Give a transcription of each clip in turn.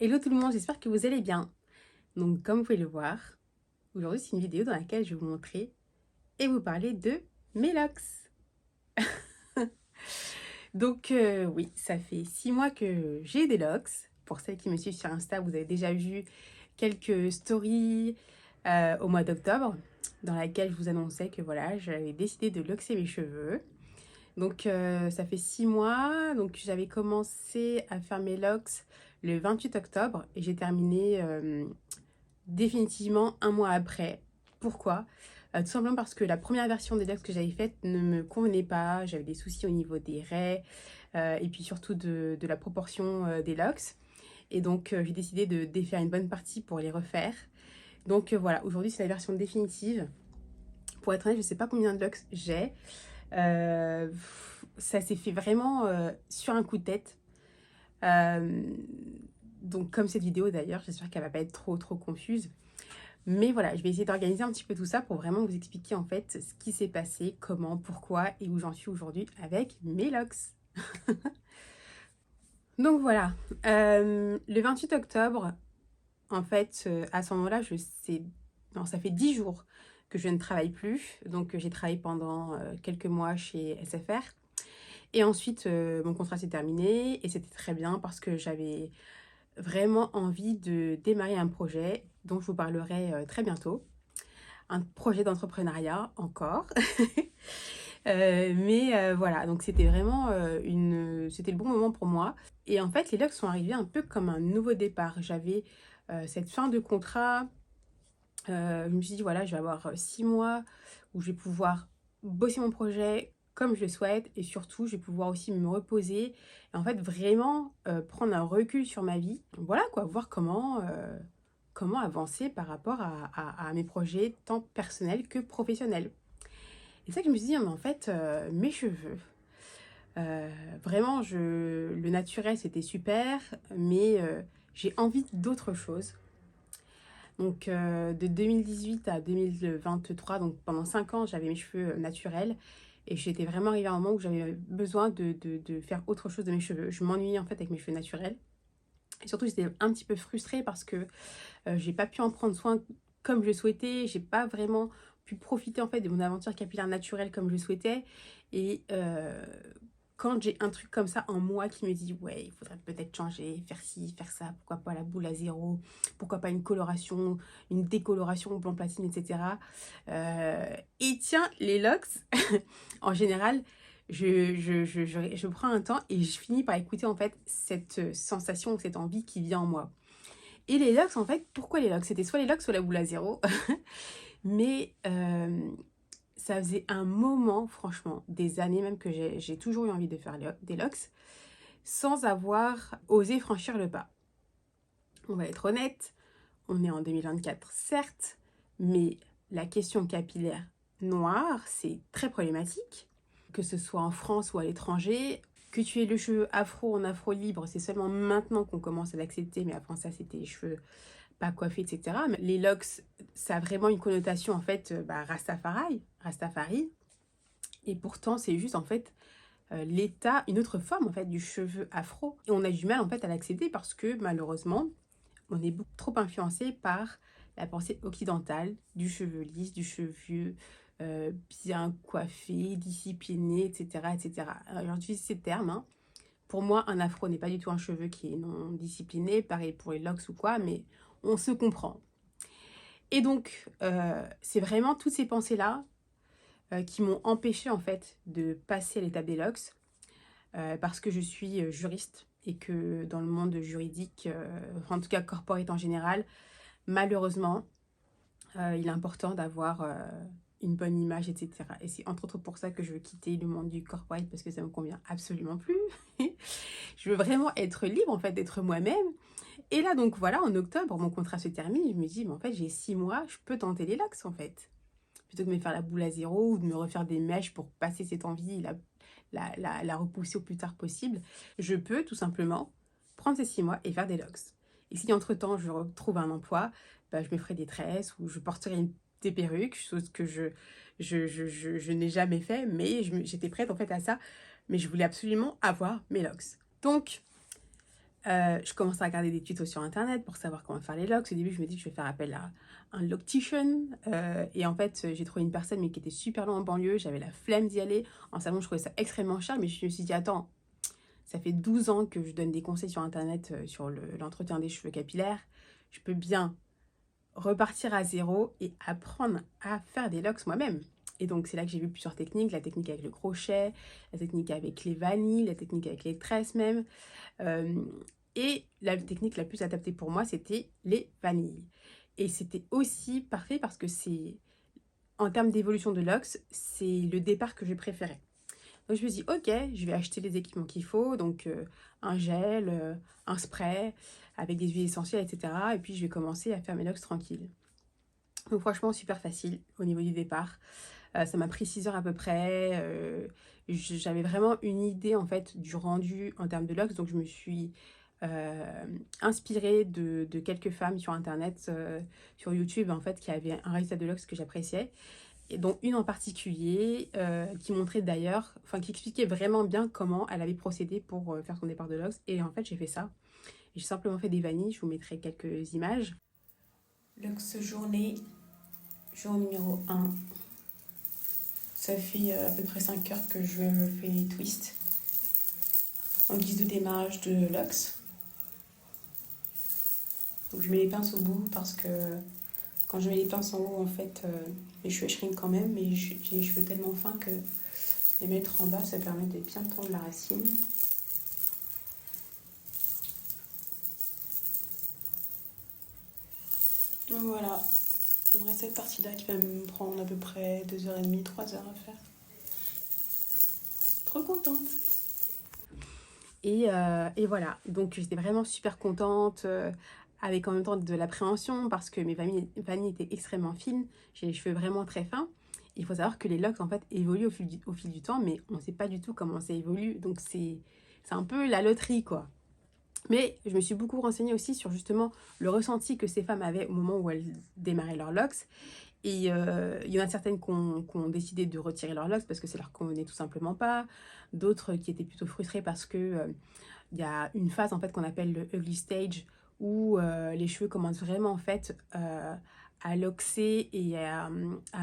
Hello tout le monde, j'espère que vous allez bien. Donc comme vous pouvez le voir, aujourd'hui c'est une vidéo dans laquelle je vais vous montrer et vous parler de mes locks. Donc oui, ça fait 6 mois que j'ai des locks. Pour celles qui me suivent sur Insta, vous avez déjà vu quelques stories au mois d'octobre dans laquelle je vous annonçais que voilà, j'avais décidé de loxer mes cheveux. Donc ça fait 6 mois, donc j'avais commencé à faire mes locks le 28 octobre et j'ai terminé définitivement un mois après. Pourquoi? Tout simplement parce que la première version des locks que j'avais faite ne me convenait pas. J'avais des soucis au niveau des raies et puis surtout de la proportion des locks. Et donc j'ai décidé de défaire une bonne partie pour les refaire. Donc voilà, aujourd'hui c'est la version définitive. Pour être honnête, je ne sais pas combien de locks j'ai. Ça s'est fait vraiment sur un coup de tête. Euh, donc comme cette vidéo d'ailleurs, j'espère qu'elle va pas être trop confuse. Mais voilà, je vais essayer d'organiser un petit peu tout ça pour vraiment vous expliquer en fait ce qui s'est passé, comment, pourquoi et où j'en suis aujourd'hui avec mes locks. Donc voilà, le 28 octobre, en fait, à ce moment-là, je sais... Non, ça fait 10 jours que je ne travaille plus. Donc j'ai travaillé pendant quelques mois chez SFR. Et ensuite, mon contrat s'est terminé et c'était très bien parce que j'avais vraiment envie de démarrer un projet dont je vous parlerai très bientôt. Un projet d'entrepreneuriat encore. Voilà, donc c'était vraiment c'était le bon moment pour moi. Et en fait, les locks sont arrivés un peu comme un nouveau départ. J'avais cette fin de contrat. Je me suis dit, voilà, je vais avoir 6 mois où je vais pouvoir bosser mon projet comme je le souhaite. Et surtout, je vais pouvoir aussi me reposer. Et en fait, vraiment prendre un recul sur ma vie. Voilà, quoi, voir comment avancer par rapport à mes projets tant personnels que professionnels. Et c'est ça que je me suis dit, mais en fait, mes cheveux, euh, vraiment, le naturel, c'était super, mais j'ai envie d'autre chose. Donc, de 2018 à 2023, donc pendant 5 ans, j'avais mes cheveux naturels. Et j'étais vraiment arrivée à un moment où j'avais besoin de faire autre chose de mes cheveux. Je m'ennuyais en fait avec mes cheveux naturels. Et surtout, j'étais un petit peu frustrée parce que j'ai pas pu en prendre soin comme je le souhaitais. J'ai pas vraiment pu profiter en fait de mon aventure capillaire naturelle comme je le souhaitais. Et quand j'ai un truc comme ça en moi qui me dit ouais, il faudrait peut-être changer, faire ci, faire ça, pourquoi pas la boule à zéro, pourquoi pas une coloration, une décoloration blanc platine, etc. Et tiens, les locks, en général, je prends un temps et je finis par écouter en fait cette sensation, cette envie qui vient en moi. Et les locks, en fait, pourquoi les locks? C'était soit les locks, soit la boule à zéro. Mais ça faisait un moment, franchement, des années même que j'ai toujours eu envie de faire des locks, sans avoir osé franchir le pas. On va être honnête, on est en 2024, certes, mais la question capillaire noire, c'est très problématique. Que ce soit en France ou à l'étranger, que tu aies le cheveu afro en afro libre, c'est seulement maintenant qu'on commence à l'accepter, mais avant ça, c'était les cheveux pas coiffés, etc. Mais les locks, ça a vraiment une connotation, en fait, Rastafari. Et pourtant, c'est juste, en fait, l'état, une autre forme, en fait, du cheveu afro. Et on a du mal, en fait, à l'accepter parce que, malheureusement, on est beaucoup trop influencé par la pensée occidentale du cheveu lisse, du cheveu bien coiffé, discipliné, etc. etc. J'utilise ces termes. Hein. Pour moi, un afro n'est pas du tout un cheveu qui est non discipliné, pareil pour les locks ou quoi, mais on se comprend. Et donc, c'est vraiment toutes ces pensées-là qui m'ont empêché en fait de passer à l'étape des locks parce que je suis juriste et que dans le monde juridique, en tout cas corporate en général, malheureusement, il est important d'avoir une bonne image, etc. Et c'est entre autres pour ça que je veux quitter le monde du corporate parce que ça me convient absolument plus. Je veux vraiment être libre en fait d'être moi-même. Et là donc voilà, en octobre, mon contrat se termine. Je me dis, mais en fait j'ai 6 mois, je peux tenter les locks en fait. Plutôt que de me faire la boule à zéro ou de me refaire des mèches pour passer cette envie, la repousser au plus tard possible, je peux tout simplement prendre ces 6 mois et faire des locks. Et si entre-temps je retrouve un emploi, bah, je me ferai des tresses ou je porterai des perruques, chose que je n'ai jamais fait, mais j'étais prête en fait à ça. Mais je voulais absolument avoir mes locks. Donc, Je commence à regarder des tutos sur internet pour savoir comment faire les locks. Au début, je me dis que je vais faire appel à un loctician. Et en fait, j'ai trouvé une personne mais qui était super loin en banlieue. J'avais la flemme d'y aller. En salon, je trouvais ça extrêmement cher. Mais je me suis dit, attends, ça fait 12 ans que je donne des conseils sur internet sur l'entretien des cheveux capillaires. Je peux bien repartir à zéro et apprendre à faire des locks moi-même. Et donc, c'est là que j'ai vu plusieurs techniques. La technique avec le crochet, la technique avec les vanilles, la technique avec les tresses même. Euh, et la technique la plus adaptée pour moi, c'était les vanilles. Et c'était aussi parfait parce que c'est, en termes d'évolution de locks, c'est le départ que je préférais. Donc je me dis, ok, je vais acheter les équipements qu'il faut, donc un gel, un spray avec des huiles essentielles, etc. Et puis je vais commencer à faire mes locks tranquilles. Donc franchement, super facile au niveau du départ. Ça m'a pris 6 heures à peu près. J'avais vraiment une idée en fait du rendu en termes de locks, donc je me suis inspirée de quelques femmes sur internet, sur YouTube en fait, qui avaient un résultat de locks que j'appréciais. Et dont une en particulier qui montrait d'ailleurs, enfin qui expliquait vraiment bien comment elle avait procédé pour faire son départ de locks. Et en fait, j'ai fait ça. J'ai simplement fait des vanilles, je vous mettrai quelques images. Locks journée, jour numéro 1. Ça fait à peu près 5 heures que je fais les twists en guise de démarrage de locks. Donc je mets les pinces au bout parce que quand je mets les pinces en haut, en fait, mes cheveux shrink quand même, mais j'ai les cheveux tellement fins que les mettre en bas, ça permet de bien tendre la racine. Donc voilà, il me reste cette partie-là qui va me prendre à peu près 2h30, 3 heures à faire. Trop contente. Et voilà, donc j'étais vraiment super contente, avec en même temps de l'appréhension parce que mes vanilles étaient extrêmement fines, j'ai les cheveux vraiment très fins. Il faut savoir que les locks en fait évoluent au fil du temps, mais on ne sait pas du tout comment ça évolue, donc c'est un peu la loterie quoi. Mais je me suis beaucoup renseignée aussi sur justement le ressenti que ces femmes avaient au moment où elles démarraient leurs locks. Et il y en a certaines qui ont décidé de retirer leurs locks parce que ça leur convenait tout simplement pas. D'autres qui étaient plutôt frustrées parce que il y a une phase en fait qu'on appelle le ugly stage où les cheveux commencent vraiment en fait à loxer et à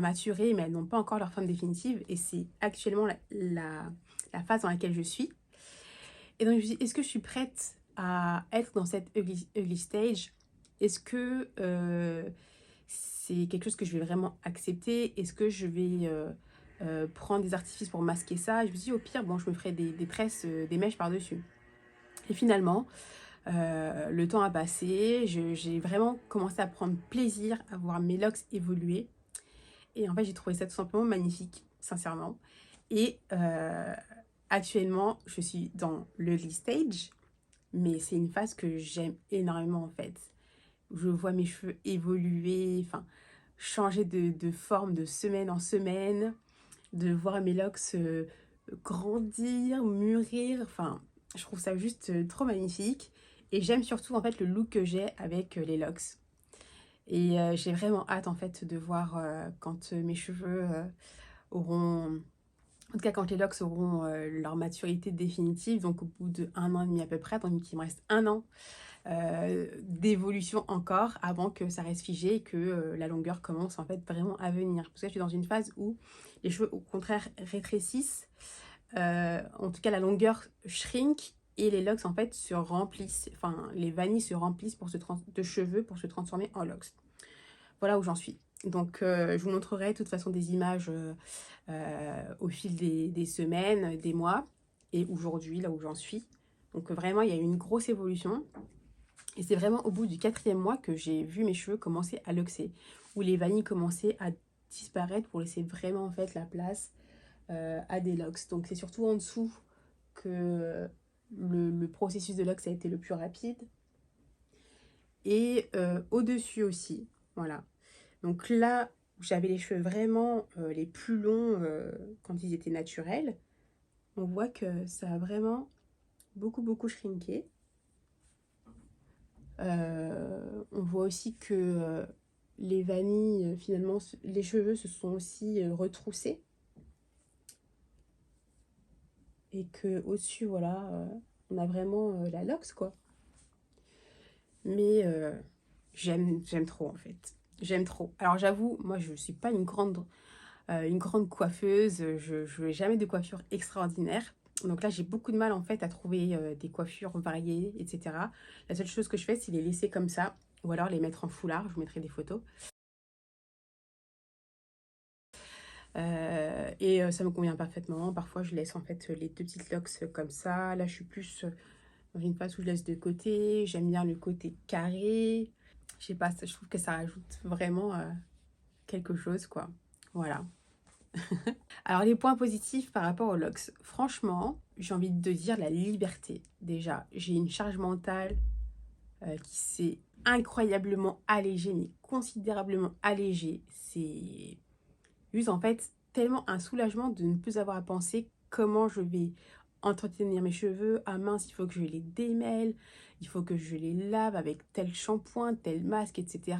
maturer, mais elles n'ont pas encore leur forme définitive. Et c'est actuellement la phase dans laquelle je suis. Et donc je me suis dit, est-ce que je suis prête à être dans cette ugly stage? Est-ce que c'est quelque chose que je vais vraiment accepter? Est-ce que je vais prendre des artifices pour masquer ça? Je me suis dit, au pire, bon, je me ferai des tresses, des mèches par-dessus. Et finalement, le temps a passé, j'ai vraiment commencé à prendre plaisir à voir mes locks évoluer. Et en fait, j'ai trouvé ça tout simplement magnifique, sincèrement. Et actuellement, je suis dans le l'early stage, mais c'est une phase que j'aime énormément en fait. Je vois mes cheveux évoluer, enfin, changer de forme de semaine en semaine, de voir mes locks grandir, mûrir, enfin, je trouve ça juste trop magnifique. Et j'aime surtout en fait le look que j'ai avec les locks. Et j'ai vraiment hâte en fait de voir quand mes cheveux auront, en tout cas quand les locks auront leur maturité définitive, donc au bout de 1 an et demi à peu près, donc il me reste 1 an d'évolution encore avant que ça reste figé et que la longueur commence en fait vraiment à venir. Parce que je suis dans une phase où les cheveux au contraire rétrécissent, en tout cas la longueur shrink et les locks en fait se remplissent, enfin les vanilles se remplissent de cheveux pour se transformer en locks. Voilà où j'en suis. Donc je vous montrerai de toute façon des images au fil des semaines, des mois et aujourd'hui là où j'en suis. Donc vraiment il y a eu une grosse évolution. Et c'est vraiment au bout du 4e mois que j'ai vu mes cheveux commencer à luxer, où les vanilles commençaient à disparaître pour laisser vraiment en fait la place à des locks. Donc c'est surtout en dessous que le processus de locks a été le plus rapide. Et au-dessus aussi, voilà. Donc là, j'avais les cheveux vraiment les plus longs quand ils étaient naturels. On voit que ça a vraiment beaucoup shrinké. On voit aussi que les vanilles, finalement, les cheveux se sont aussi retroussés. Et que au-dessus, voilà, on a vraiment la locks, quoi. mais j'aime trop en fait. J'aime trop. Alors j'avoue, moi je suis pas une grande coiffeuse, je n'ai jamais de coiffure extraordinaire. Donc là, j'ai beaucoup de mal en fait à trouver des coiffures variées, etc. La seule chose que je fais, c'est les laisser comme ça, ou alors les mettre en foulard, je vous mettrai des photos. Ça me convient parfaitement. Parfois, je laisse en fait les deux petites locks comme ça. Là, je suis plus dans une phase où je laisse de côté. J'aime bien le côté carré. Je sais pas, je trouve que ça rajoute vraiment quelque chose, quoi. Voilà. Alors, les points positifs par rapport aux locks. Franchement, j'ai envie de dire la liberté. Déjà, j'ai une charge mentale qui s'est incroyablement allégée, mais considérablement allégée. C'est juste en fait tellement un soulagement de ne plus avoir à penser comment je vais entretenir mes cheveux. Ah mince, il faut que je les démêle, il faut que je les lave avec tel shampoing, tel masque, etc.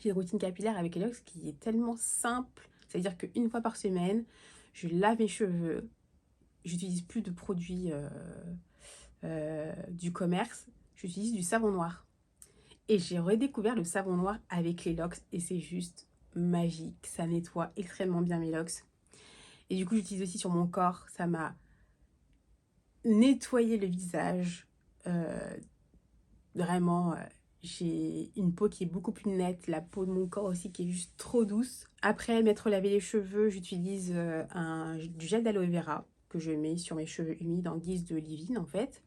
J'ai une routine capillaire avec Heliox qui est tellement simple. C'est-à-dire qu'une fois par semaine, je lave mes cheveux. J'utilise plus de produits du commerce. J'utilise du savon noir. Et j'ai redécouvert le savon noir avec les locks et c'est juste magique. Ça nettoie extrêmement bien mes locks. Et du coup, j'utilise aussi sur mon corps. Ça m'a nettoyé le visage. Euh, Vraiment, j'ai une peau qui est beaucoup plus nette. La peau de mon corps aussi qui est juste trop douce. Après m'être lavé les cheveux, j'utilise du gel d'aloe vera que je mets sur mes cheveux humides en guise de leave-in en fait.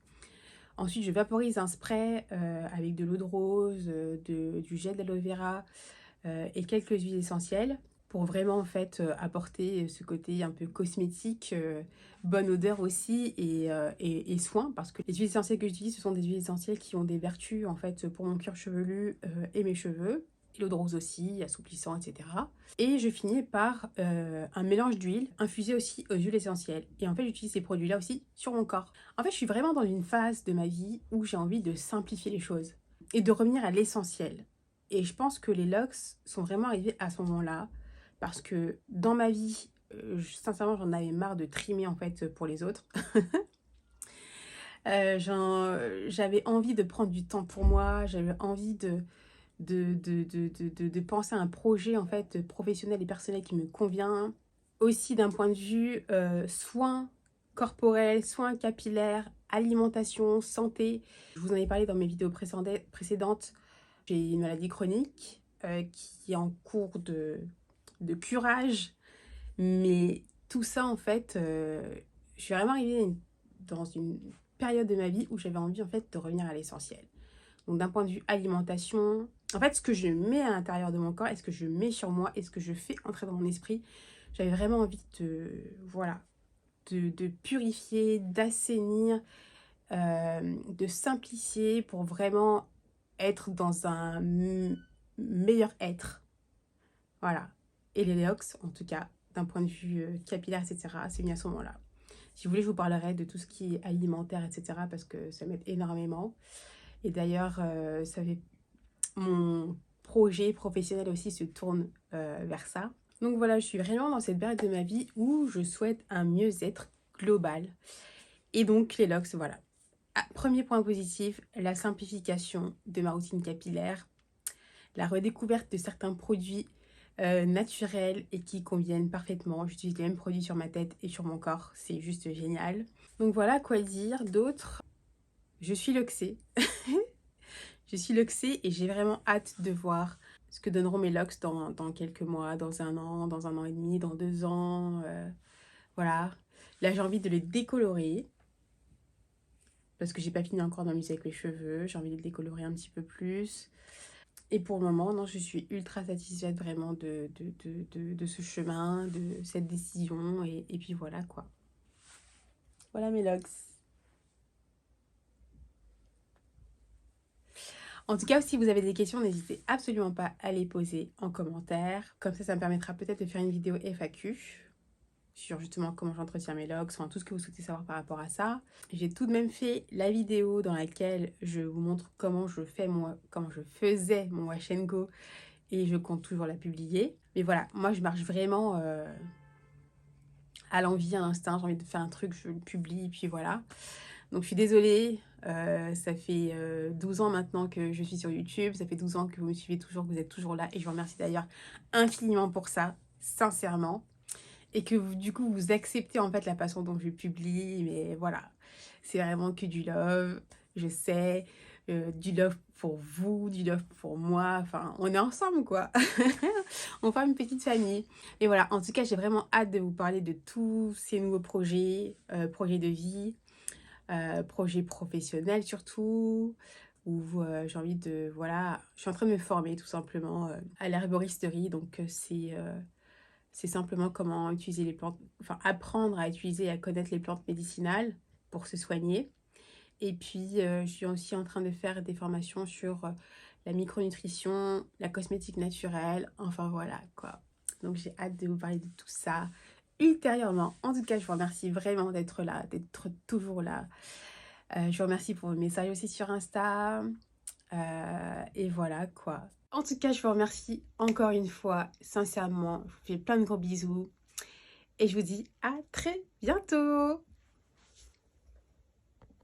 Ensuite, je vaporise un spray avec de l'eau de rose, du gel d'aloe vera et quelques huiles essentielles pour vraiment en fait apporter ce côté un peu cosmétique, bonne odeur aussi et soin parce que les huiles essentielles que j'utilise ce sont des huiles essentielles qui ont des vertus en fait pour mon cuir chevelu et mes cheveux. Et l'eau de rose aussi, assouplissant, etc. Et je finis par un mélange d'huile infusé aussi aux huiles essentielles. Et en fait, j'utilise ces produits-là aussi sur mon corps. En fait, je suis vraiment dans une phase de ma vie où j'ai envie de simplifier les choses et de revenir à l'essentiel. Et je pense que les locks sont vraiment arrivés à ce moment-là. Parce que dans ma vie, sincèrement, j'en avais marre de trimer en fait pour les autres. J'avais envie de prendre du temps pour moi. J'avais envie de penser à un projet en fait professionnel et personnel qui me convient. Aussi d'un point de vue soins corporels, soins capillaires, alimentation, santé. Je vous en ai parlé dans mes vidéos précédentes. J'ai une maladie chronique qui est en cours de curage. Mais tout ça, en fait, je suis vraiment arrivée dans une période de ma vie où j'avais envie, en fait, de revenir à l'essentiel. Donc, d'un point de vue alimentation, en fait, ce que je mets à l'intérieur de mon corps, est-ce que je mets sur moi, est-ce que je fais entrer dans mon esprit, j'avais vraiment envie voilà, de purifier, d'assainir, de simplifier pour vraiment être dans un meilleur être. Voilà. Et les Léox, en tout cas, d'un point de vue capillaire, etc., c'est bien à ce moment-là. Si vous voulez, je vous parlerai de tout ce qui est alimentaire, etc., parce que ça m'aide énormément. Et d'ailleurs, mon projet professionnel aussi se tourne vers ça. Donc voilà, je suis vraiment dans cette période de ma vie où je souhaite un mieux-être global. Et donc, les locks, voilà. Ah, premier point positif, la simplification de ma routine capillaire, la redécouverte de certains produits naturels et qui conviennent parfaitement. J'utilise les mêmes produits sur ma tête et sur mon corps, c'est juste génial. Donc voilà, quoi dire d'autre. Je suis luxée. Je suis luxée et j'ai vraiment hâte de voir ce que donneront mes locks dans quelques mois, dans un an et demi, dans 2 ans. Voilà. Là, j'ai envie de les décolorer parce que j'ai pas fini encore d'amuser avec les cheveux. J'ai envie de les décolorer un petit peu plus. Et pour le moment, non, je suis ultra satisfaite vraiment de ce chemin, de cette décision. Et puis voilà quoi. Voilà mes logs. En tout cas, si vous avez des questions, n'hésitez absolument pas à les poser en commentaire. Comme ça me permettra peut-être de faire une vidéo FAQ sur justement comment j'entretiens mes logs, enfin tout ce que vous souhaitez savoir par rapport à ça. J'ai tout de même fait la vidéo dans laquelle je vous montre comment je faisais mon wash and go et je compte toujours la publier. Mais voilà, moi je marche vraiment à l'envie, à l'instinct, j'ai envie de faire un truc, je le publie, et puis voilà. Donc je suis désolée, Ça fait 12 ans maintenant que je suis sur YouTube. Ça fait 12 ans que vous me suivez toujours, que vous êtes toujours là. Et je vous remercie d'ailleurs infiniment pour ça, sincèrement. Et que du coup, vous acceptez en fait la façon dont je publie. Mais voilà, c'est vraiment que du love. Je sais, du love pour vous, du love pour moi. Enfin, on est ensemble, quoi. On forme une petite famille. Et voilà, en tout cas, j'ai vraiment hâte de vous parler de tous ces nouveaux projets, projets de vie, projets professionnels surtout, où j'ai envie de, voilà, je suis en train de me former tout simplement à l'herboristerie. Donc, c'est simplement comment utiliser les plantes, enfin, apprendre à utiliser et à connaître les plantes médicinales pour se soigner. Et puis, je suis aussi en train de faire des formations sur la micronutrition, la cosmétique naturelle, enfin voilà quoi. Donc j'ai hâte de vous parler de tout ça ultérieurement. En tout cas, je vous remercie vraiment d'être là, d'être toujours là. Je vous remercie pour vos messages aussi sur Insta. Et voilà quoi. En tout cas, je vous remercie encore une fois, sincèrement. Je vous fais plein de gros bisous. Et je vous dis à très bientôt.